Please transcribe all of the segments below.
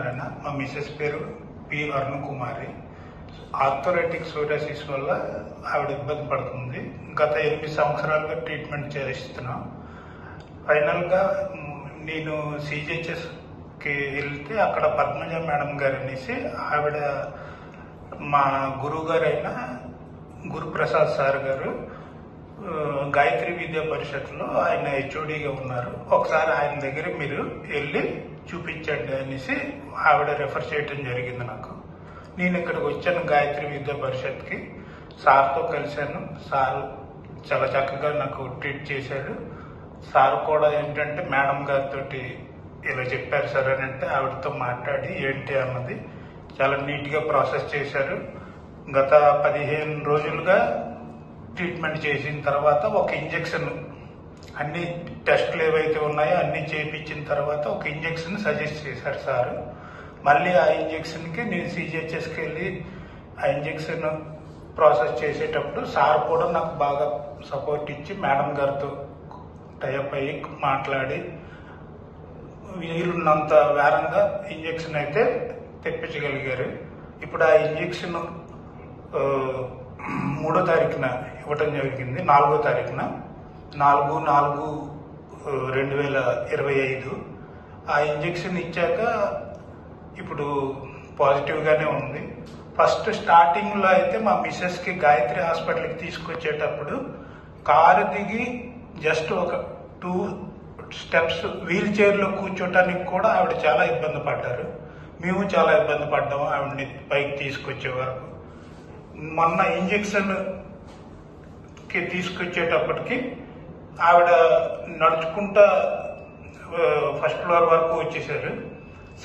సత్యనారాయణ. మా మిసెస్ పేరు P Arunakumari. Arthritic psoriasis వల్ల ఆవిడ ఇబ్బంది పడుతుంది. గత 8 సంవత్సరాలుగా ట్రీట్మెంట్ చేస్తున్నాం. ఫైనల్గా నేను సిజిహెచ్ఎస్కి వెళ్తే అక్కడ పద్మజ మేడం గారు అనేసి ఆవిడ మా గురువు గారు అయిన గురుప్రసాద్ సార్ గారు గాయత్రి విద్యా పరిషత్లో ఆయన హెచ్ఓడిగా ఉన్నారు. ఒకసారి ఆయన దగ్గర మీరు వెళ్ళి చూపించండి అనేసి ఆవిడ రెఫర్ చేయడం జరిగింది నాకు. నేను ఇక్కడికి వచ్చాను గాయత్రి విద్యా పరిషత్కి. సార్తో కలిశాను. సార్ చాలా చక్కగా నాకు ట్రీట్ చేశాడు. సార్ కూడా ఏంటంటే మేడం గారితో ఇలా చెప్పారు సార్ అని అంటే ఆవిడతో మాట్లాడి ఏంటి అన్నది చాలా నీట్గా ప్రాసెస్ చేశారు. గత 15 రోజులుగా ట్రీట్మెంట్ చేసిన తర్వాత ఒక ఇంజెక్షన్, అన్ని టెస్టులు ఏవైతే ఉన్నాయో అన్ని చేయించిన తర్వాత ఒక ఇంజెక్షన్ సజెస్ట్ చేశారు సార్. మళ్ళీ ఆ ఇంజెక్షన్కి నేను సిజిహెచ్ఎస్కి వెళ్ళి ఆ ఇంజెక్షన్ ప్రాసెస్ చేసేటప్పుడు సార్ కూడా నాకు బాగా సపోర్ట్ ఇచ్చి మేడం గారితో టైప్ అయ్యి మాట్లాడి వీలున్నంత వేరంగా ఇంజెక్షన్ అయితే తెప్పించగలిగారు. ఇప్పుడు ఆ ఇంజెక్షన్ 3వ తారీఖున ఇవ్వటం జరిగింది. 4వ తారీఖున 4/4/2025 ఆ ఇంజెక్షన్ ఇచ్చాక ఇప్పుడు పాజిటివ్గానే ఉంది. ఫస్ట్ స్టార్టింగ్లో అయితే మా మిస్సెస్కి గాయత్రి హాస్పిటల్కి తీసుకొచ్చేటప్పుడు కారు దిగి జస్ట్ ఒక 2 స్టెప్స్ వీల్ చైర్లో కూర్చోటానికి కూడా ఆవిడ చాలా ఇబ్బంది పడ్డారు. మేము చాలా ఇబ్బంది పడ్డాము ఆవిడని పైకి తీసుకొచ్చే వరకు. మొన్న ఇంజెక్షన్కి తీసుకొచ్చేటప్పటికి ఆవిడ నడుచుకుంటా ఫస్ట్ ఫ్లోర్ వరకు వచ్చేసారు.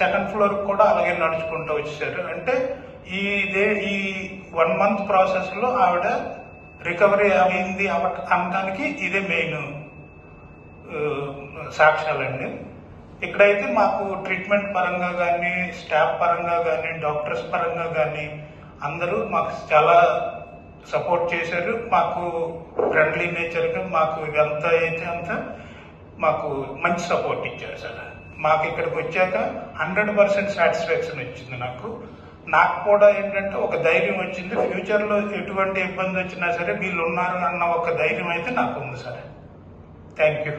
సెకండ్ ఫ్లోర్ కూడా అలాగే నడుచుకుంటూ వచ్చేసారు. అంటే ఈ 1 మంత్ ప్రాసెస్లో ఆవిడ రికవరీ అయింది అనడానికి ఇదే మెయిన్ సాక్ష్యాలండి. ఇక్కడైతే మాకు ట్రీట్మెంట్ పరంగా కానీ, స్టాఫ్ పరంగా కానీ, డాక్టర్స్ పరంగా కానీ అందరూ మాకు చాలా సపోర్ట్ చేశారు. మాకు ఫ్రెండ్లీ నేచర్గా మాకు ఎంత అయితే అంత మాకు మంచి సపోర్ట్ ఇచ్చారు సార్. మాకు ఇక్కడికి వచ్చాక 100% సాటిస్ఫాక్షన్ వచ్చింది నాకు. నాకు కూడా ఏంటంటే ఒక ధైర్యం వచ్చింది. ఫ్యూచర్లో ఎటువంటి ఇబ్బంది వచ్చినా సరే వీళ్ళు ఉన్నారు అన్న ఒక ధైర్యం అయితే నాకు ఉంది సార్. Thank you.